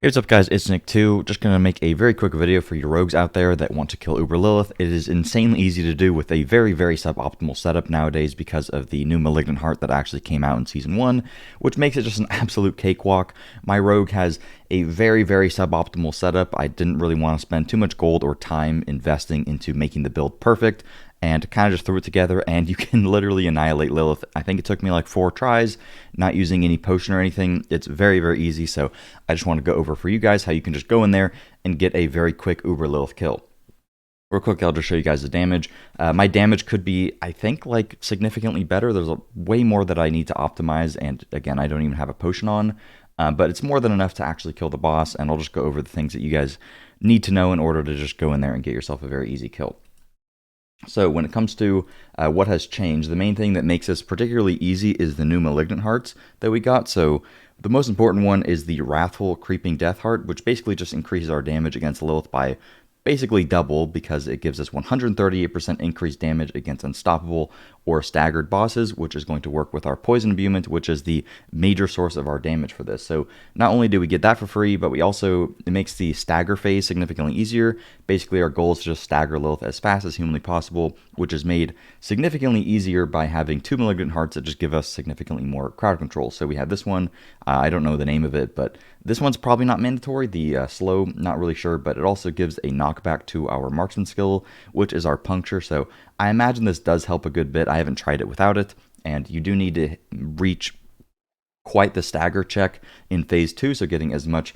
Hey, what's up guys, it's Nick2, just going to make a very quick video for your rogues out there that want to kill Uber Lilith. It is insanely easy to do with a very suboptimal setup nowadays because of the new Malignant Heart that actually came out in Season 1, which makes it just an absolute cakewalk. My rogue has a very suboptimal setup. I didn't really want to spend too much gold or time investing into making the build perfect, and kind of just threw it together, and you can literally annihilate Lilith. I think it took me like 4 tries, not using any potion or anything. It's very easy, so I just want to go over for you guys how you can just go in there and get a very quick Uber Lilith kill. Real quick, I'll just show you guys the damage. My damage could be, I think, like significantly better. There's way more that I need to optimize, and again, I don't even have a potion on, but it's more than enough to actually kill the boss, and I'll just go over the things that you guys need to know in order to just go in there and get yourself a very easy kill. So when it comes to what has changed, the main thing that makes this particularly easy is the new Malignant Hearts that we got. So the most important one is the Wrathful Creeping Death Heart, which basically just increases our damage against Lilith by basically double, because it gives us 138% increased damage against unstoppable or staggered bosses, which is going to work with our poison imbuement, which is the major source of our damage for this. So not only do we get that for free, but we also, it makes the stagger phase significantly easier. Basically, our goal is to just stagger Lilith as fast as humanly possible, which is made significantly easier by having 2 Malignant Hearts that just give us significantly more crowd control. So we have this one, I don't know the name of it, but this one's probably not mandatory. The slow, not really sure, but it also gives a knockback to our marksman skill, which is our puncture. So I imagine this does help a good bit. I haven't tried it without it, and you do need to reach quite the stagger check in phase 2, so getting as much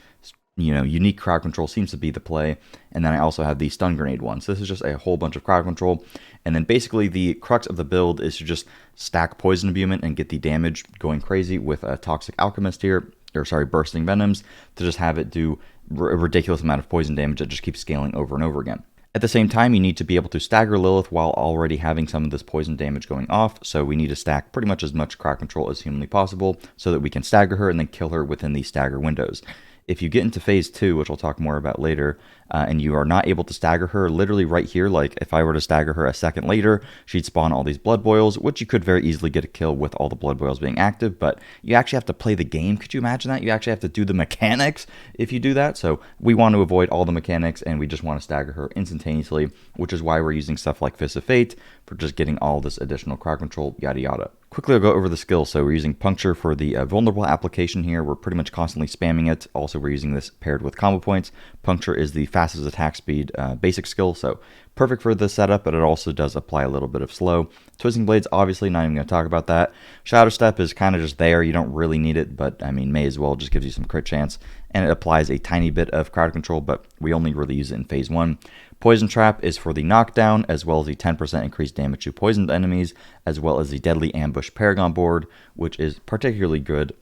unique crowd control seems to be the play. And then I also have the stun grenade one. So this is just a whole bunch of crowd control. And then basically the crux of the build is to just stack poison imbuement and get the damage going crazy with a toxic alchemist here, or sorry, bursting venoms, to just have it do a ridiculous amount of poison damage that just keeps scaling over and over again. At the same time, you need to be able to stagger Lilith while already having some of this poison damage going off, so we need to stack pretty much as much crowd control as humanly possible so that we can stagger her and then kill her within these stagger windows. If you get into phase 2, which we'll talk more about later, and you are not able to stagger her, literally right here, like if I were to stagger her a second later, she'd spawn all these blood boils, which you could very easily get a kill with all the blood boils being active, but you actually have to play the game. Could you imagine that? You actually have to do the mechanics if you do that. So we want to avoid all the mechanics, and we just want to stagger her instantaneously, which is why we're using stuff like Fist of Fate for just getting all this additional crowd control, yada yada. Quickly, I'll go over the skills. So we're using Puncture for the vulnerable application here. We're pretty much constantly spamming it. Also, we're using this paired with combo points. Puncture is the fastest attack speed basic skill, so perfect for this setup, but it also does apply a little bit of slow. Twisting Blades, obviously, not even going to talk about that. Shadow Step is kind of just there. You don't really need it, but I mean, may as well. It just gives you some crit chance, and it applies a tiny bit of crowd control, but we only really use it in phase 1. Poison Trap is for the knockdown, as well as the 10% increased damage to poisoned enemies, as well as the Deadly Ambush Paragon Board, which is particularly good.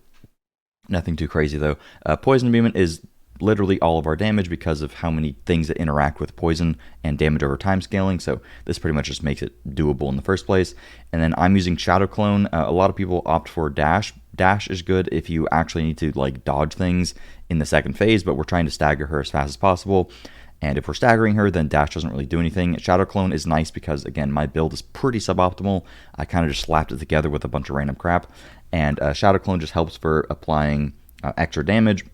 Nothing too crazy, though. Poison Imbuement is literally all of our damage because of how many things that interact with poison and damage over time scaling, so this pretty much just makes it doable in the first place. And then I'm using Shadow Clone. A lot of people opt for Dash. Dash is good if you actually need to like dodge things in the second phase, but we're trying to stagger her as fast as possible. And if we're staggering her, then Dash doesn't really do anything. Shadow Clone is nice because, again, my build is pretty suboptimal. I kind of just slapped it together with a bunch of random crap. And Shadow Clone just helps for applying extra damage.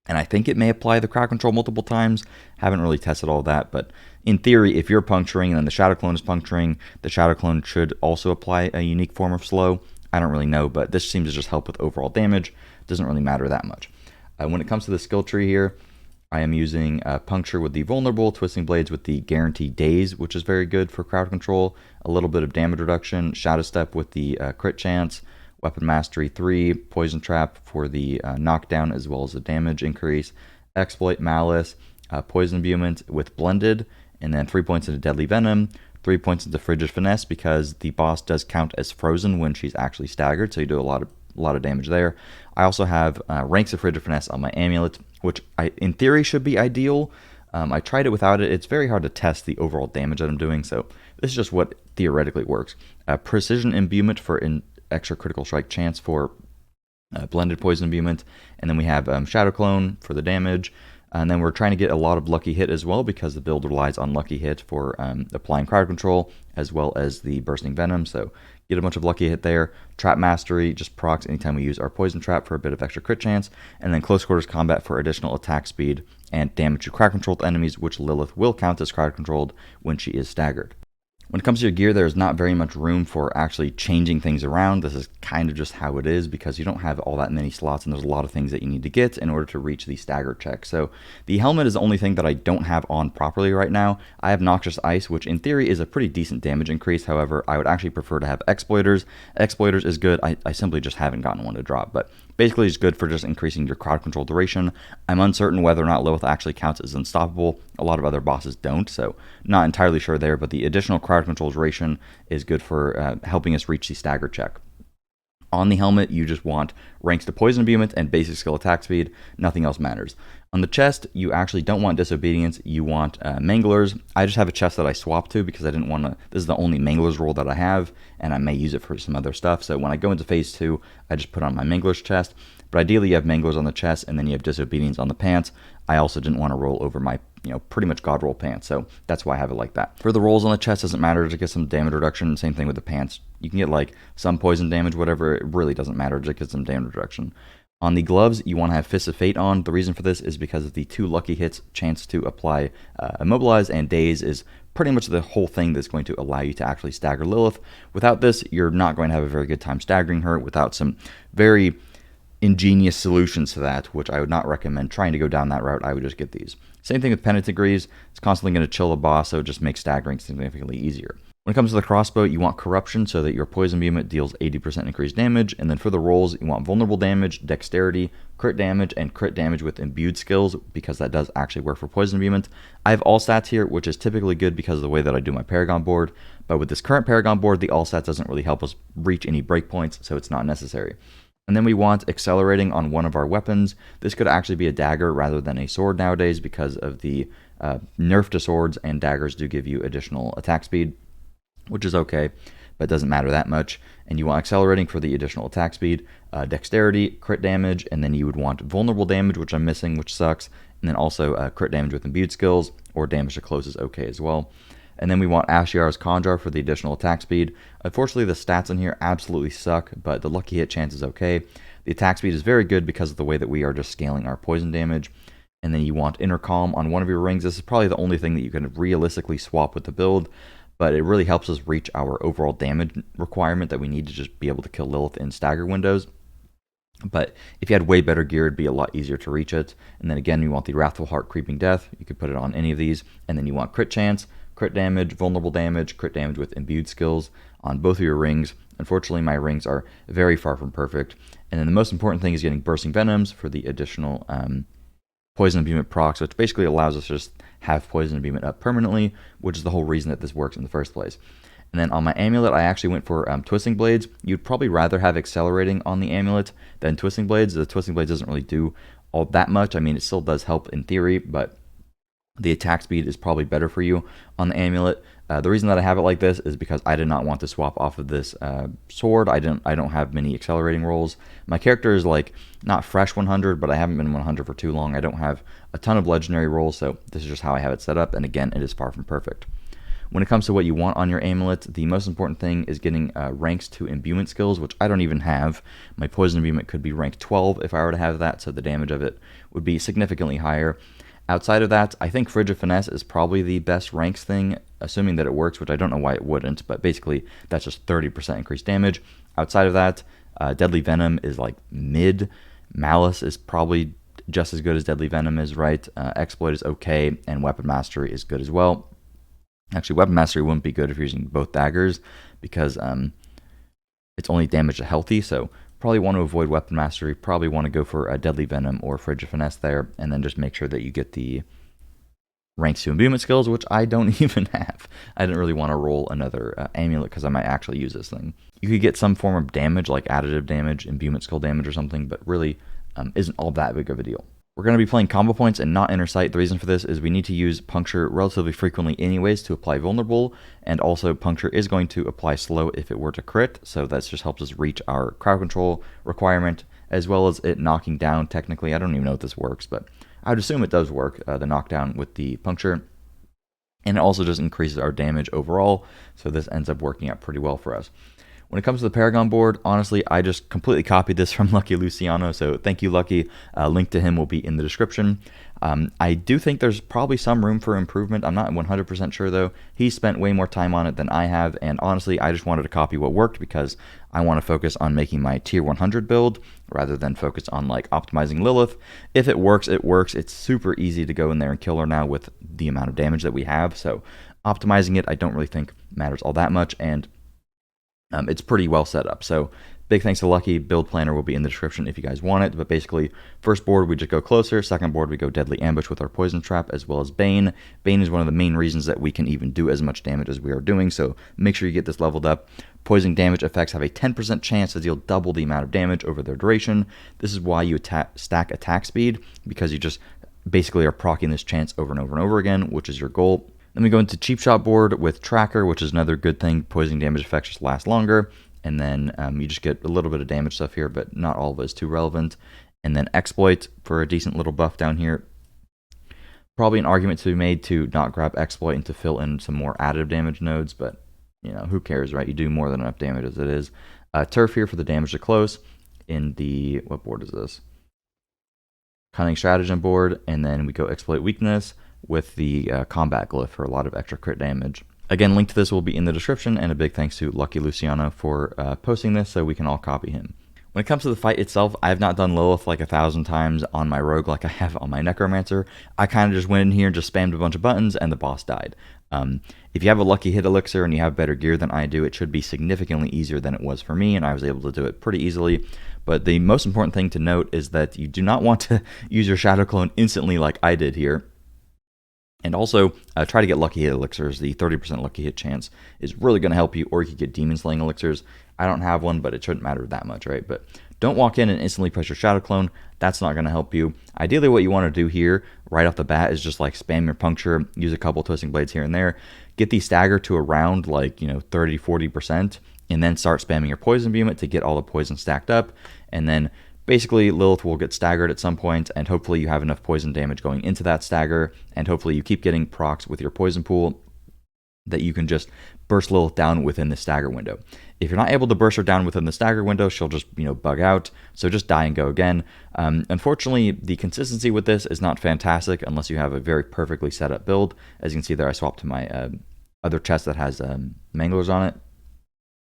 And I think it may apply the crowd control multiple times. Haven't really tested all that, but in theory, if you're puncturing and then the Shadow Clone is puncturing, the Shadow Clone should also apply a unique form of slow. I don't really know, but this seems to just help with overall damage. Doesn't really matter that much. When it comes to the skill tree here, I am using Puncture with the Vulnerable, Twisting Blades with the Guaranteed Daze, which is very good for crowd control, a little bit of damage reduction, Shadow Step with the crit chance, Weapon Mastery 3, Poison Trap for the knockdown as well as the damage increase, Exploit Malice, Poison Imbuement with Blended, and then 3 points into Deadly Venom, 3 points into Frigid Finesse because the boss does count as frozen when she's actually staggered, so you do a lot of damage there. I also have Ranks of Frigid Finesse on my amulet, which in theory should be ideal. I tried it without it. It's very hard to test the overall damage that I'm doing, so this is just what theoretically works. Precision Imbuement for an extra critical strike chance for blended poison imbuement, and then we have Shadow Clone for the damage, And then we're trying to get a lot of lucky hit as well, because the build relies on lucky hit for applying crowd control as well as the bursting venom. So get a bunch of lucky hit there. Trap mastery just procs anytime we use our poison trap for a bit of extra crit chance. And then close quarters combat for additional attack speed and damage to crowd controlled enemies, which Lilith will count as crowd controlled when she is staggered. When it comes to your gear, there's not very much room for actually changing things around. This is kind of just how it is, because you don't have all that many slots, and there's a lot of things that you need to get in order to reach the stagger check. So the helmet is the only thing that I don't have on properly right now. I have Noxious Ice, which in theory is a pretty decent damage increase. However, I would actually prefer to have Exploiters. Exploiters is good. I simply just haven't gotten one to drop, but basically it's good for just increasing your crowd control duration. I'm uncertain whether or not Lilith actually counts as unstoppable. A lot of other bosses don't, so not entirely sure there, but the additional crowd control duration is good for helping us reach the stagger check. On the helmet, you just want ranks to poison imbuement and basic skill attack speed. Nothing else matters. On the chest, you actually don't want disobedience. You want manglers. I just have a chest that I swapped to because I didn't want to. This is the only manglers roll that I have, and I may use it for some other stuff. So when I go into phase 2, I just put on my manglers chest. But ideally, you have manglers on the chest, and then you have disobedience on the pants. I also didn't want to roll over my, pretty much god roll pants, so that's why I have it like that. For the rolls on the chest, doesn't matter to get some damage reduction. Same thing with the pants. You can get like some poison damage, whatever. It really doesn't matter to get some damage reduction. On the gloves, you want to have Fist of Fate on. The reason for this is because of the 2 lucky hits chance to apply Immobilize, and Daze is pretty much the whole thing that's going to allow you to actually stagger Lilith. Without this, you're not going to have a very good time staggering her. Without some very ingenious solutions to that, which I would not recommend trying to go down that route, I would just get these. Same thing with Penitent Degrees. It's constantly going to chill the boss, so it just makes staggering significantly easier. When it comes to the crossbow, you want Corruption so that your poison imbuement deals 80% increased damage, and then for the rolls, you want Vulnerable Damage, Dexterity, Crit Damage, and Crit Damage with Imbued Skills, because that does actually work for poison imbuement. I have all stats here, which is typically good because of the way that I do my Paragon board, but with this current Paragon board, the all stats doesn't really help us reach any breakpoints, so it's not necessary. And then we want Accelerating on one of our weapons. This could actually be a dagger rather than a sword nowadays, because of the nerf to swords, and daggers do give you additional attack speed, which is okay, but doesn't matter that much. And you want Accelerating for the additional attack speed, Dexterity, Crit Damage, and then you would want Vulnerable Damage, which I'm missing, which sucks, and then also Crit Damage with Imbued Skills, or Damage to Close is okay as well. And then we want Ashiar's Conjar for the additional attack speed. Unfortunately, the stats in here absolutely suck, but the lucky hit chance is okay. The attack speed is very good because of the way that we are just scaling our poison damage. And then you want Inner Calm on one of your rings. This is probably the only thing that you can realistically swap with the build, but it really helps us reach our overall damage requirement that we need to just be able to kill Lilith in stagger windows. But if you had way better gear, it'd be a lot easier to reach it. And then again, you want the Wrathful Heart Creeping Death. You could put it on any of these. And then you want Crit Chance, Crit Damage, Vulnerable Damage, Crit Damage with Imbued Skills on both of your rings. Unfortunately, my rings are very far from perfect. And then the most important thing is getting Bursting Venoms for the additional Poison Imbuement procs, which basically allows us to just have Poison Imbuement up permanently, which is the whole reason that this works in the first place. And then on my amulet, I actually went for Twisting Blades. You'd probably rather have Accelerating on the amulet than Twisting Blades. The Twisting Blades doesn't really do all that much. I mean, it still does help in theory, but the attack speed is probably better for you on the amulet. The reason that I have it like this is because I did not want to swap off of this sword. I don't have many accelerating rolls. My character is like not fresh 100, but I haven't been 100 for too long. I don't have a ton of legendary rolls, so this is just how I have it set up. And again, it is far from perfect. When it comes to what you want on your amulet, the most important thing is getting ranks to imbuement skills, which I don't even have. My poison imbuement could be rank 12 if I were to have that, so the damage of it would be significantly higher. Outside of that, I think Frigid Finesse is probably the best ranks thing, assuming that it works, which I don't know why it wouldn't, but basically that's just 30% increased damage. Outside of that, Deadly Venom is like mid. Malice is probably just as good as Deadly Venom is, right? Exploit is okay, and Weapon Mastery is good as well. Actually, Weapon Mastery wouldn't be good if you're using both daggers, because it's only damage to healthy, so probably want to avoid Weapon Mastery, probably want to go for a Deadly Venom or Frigid Finesse there, and then just make sure that you get the ranks to imbuement skills, which I don't even have. I didn't really want to roll another amulet because I might actually use this thing. You could get some form of damage, like additive damage, imbuement skill damage or something, but really isn't all that big of a deal. We're going to be playing combo points and not inner sight. The reason for this is we need to use Puncture relatively frequently anyways to apply Vulnerable, and also Puncture is going to apply Slow if it were to crit, so that just helps us reach our crowd control requirement, as well as it knocking down technically. I don't even know if this works, but I would assume it does work, the knockdown with the puncture. And it also just increases our damage overall, so this ends up working out pretty well for us. When it comes to the Paragon board, honestly, I just completely copied this from Lucky Luciano, so thank you, Lucky. Link to him will be in the description. I do think there's probably some room for improvement. I'm not 100% sure, though. He spent way more time on it than I have, and honestly, I just wanted to copy what worked because I want to focus on making my tier 100 build rather than focus on like optimizing Lilith. If it works, it works. It's super easy to go in there and kill her now with the amount of damage that we have, so optimizing it I don't really think matters all that much, and it's pretty well set up. So big thanks to Lucky. Build planner will be in the description if you guys want it. But basically, first board, we just go closer. Second board, we go Deadly Ambush with our Poison Trap, as well as Bane. Bane is one of the main reasons that we can even do as much damage as we are doing, so make sure you get this leveled up. Poison damage effects have a 10% chance to deal double the amount of damage over their duration. This is why you stack attack speed, because you just basically are proccing this chance over and over and over again, which is your goal. Then we go into Cheap Shot board with Tracker, which is another good thing. Poison damage effects just last longer. And then you just get a little bit of damage stuff here, but not all of it is too relevant. And then Exploit for a decent little buff down here. Probably an argument to be made to not grab Exploit and to fill in some more additive damage nodes, but you know, who cares, right? You do more than enough damage as it is. Turf here for the damage to close. In the, what board is this? Cunning Stratagem board, and then we go Exploit Weakness with the combat glyph for a lot of extra crit damage. Again, link to this will be in the description, and a big thanks to Lucky Luciano for posting this so we can all copy him. When it comes to the fight itself, I have not done Lilith like 1,000 times on my rogue like I have on my Necromancer. I kind of just went in here and just spammed a bunch of buttons, and the boss died. If you have a lucky hit elixir and you have better gear than I do, it should be significantly easier than it was for me, and I was able to do it pretty easily. But the most important thing to note is that you do not want to use your Shadow Clone instantly like I did here. And also, try to get lucky hit elixirs. The 30% lucky hit chance is really going to help you, or you could get demon slaying elixirs. I don't have one, but it shouldn't matter that much, right? But don't walk in and instantly press your Shadow Clone. That's not going to help you. Ideally, what you want to do here, right off the bat, is just like spam your puncture, use a couple twisting blades here and there, get the stagger to around like, 30, 40%, and then start spamming your poison beam to get all the poison stacked up, and then basically, Lilith will get staggered at some point, and hopefully you have enough poison damage going into that stagger, and hopefully you keep getting procs with your poison pool that you can just burst Lilith down within the stagger window. If you're not able to burst her down within the stagger window, she'll just, bug out, so just die and go again. Unfortunately, the consistency with this is not fantastic unless you have a very perfectly set up build. As you can see there, I swapped to my other chest that has manglers on it,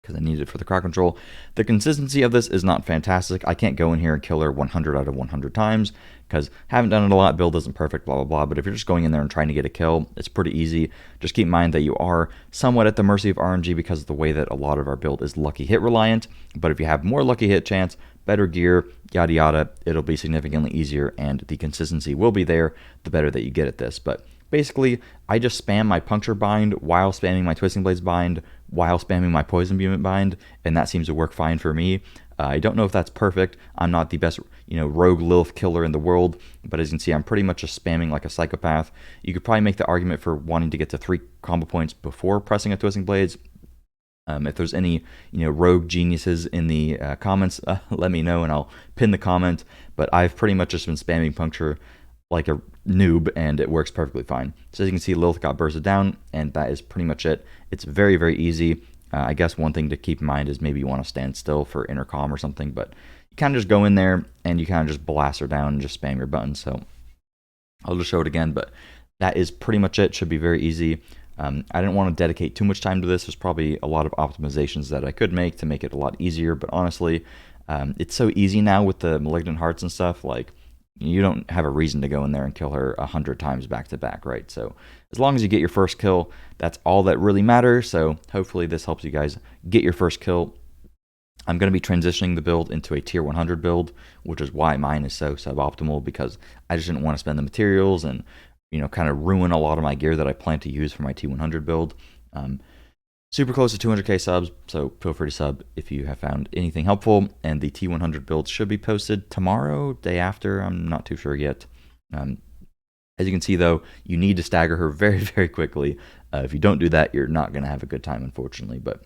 because I needed it for the crowd control. The consistency of this is not fantastic. I can't go in here and kill her 100 out of 100 times, because haven't done it a lot, build isn't perfect, blah, blah, blah. But if you're just going in there and trying to get a kill, it's pretty easy. Just keep in mind that you are somewhat at the mercy of RNG because of the way that a lot of our build is lucky hit reliant. But if you have more lucky hit chance, better gear, yada, yada, it'll be significantly easier, and the consistency will be there the better that you get at this. But basically, I just spam my Puncture Bind while spamming my Twisting Blades Bind, while spamming my Poison Beam Bind, and that seems to work fine for me. I don't know if that's perfect. I'm not the best, rogue Lilith killer in the world, but as you can see, I'm pretty much just spamming like a psychopath. You could probably make the argument for wanting to get to 3 combo points before pressing a Twisting Blades. If there's any, rogue geniuses in the comments, let me know and I'll pin the comment. But I've pretty much just been spamming Puncture like a noob, and it works perfectly fine. So as you can see, Lilith got bursted down, and that is pretty much it. It's very, very easy. I guess one thing to keep in mind is maybe you want to stand still for intercom or something, but you kind of just go in there and you kind of just blast her down and just spam your buttons. So I'll just show it again, but that is pretty much it. Should be very easy. I didn't want to dedicate too much time to this. There's probably a lot of optimizations that I could make to make it a lot easier, but honestly, it's so easy now with the Malignant Hearts and stuff. Like, you don't have a reason to go in there and kill her 100 times back to back, right? So as long as you get your first kill, that's all that really matters. So hopefully this helps you guys get your first kill. I'm going to be transitioning the build into a tier 100 build, which is why mine is so suboptimal, because I just didn't want to spend the materials and, kind of ruin a lot of my gear that I plan to use for my T100 build. Super close to 200k subs, so feel free to sub if you have found anything helpful. And the T100 build should be posted tomorrow, day after, I'm not too sure yet. As you can see, though, you need to stagger her very, very quickly. If you don't do that, you're not going to have a good time, unfortunately. But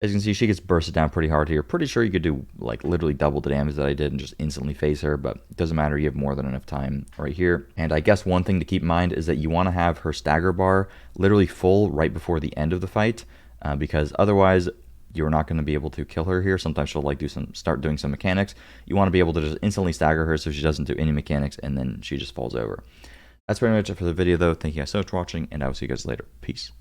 As you can see, she gets bursted down pretty hard here. Pretty sure you could do like literally double the damage that I did and just instantly phase her, but it doesn't matter. You have more than enough time right here. And I guess one thing to keep in mind is that you want to have her stagger bar literally full right before the end of the fight, because otherwise you're not going to be able to kill her here. Sometimes she'll like start doing some mechanics. You want to be able to just instantly stagger her so she doesn't do any mechanics and then she just falls over. That's pretty much it for the video though. Thank you guys so much for watching, and I will see you guys later. Peace.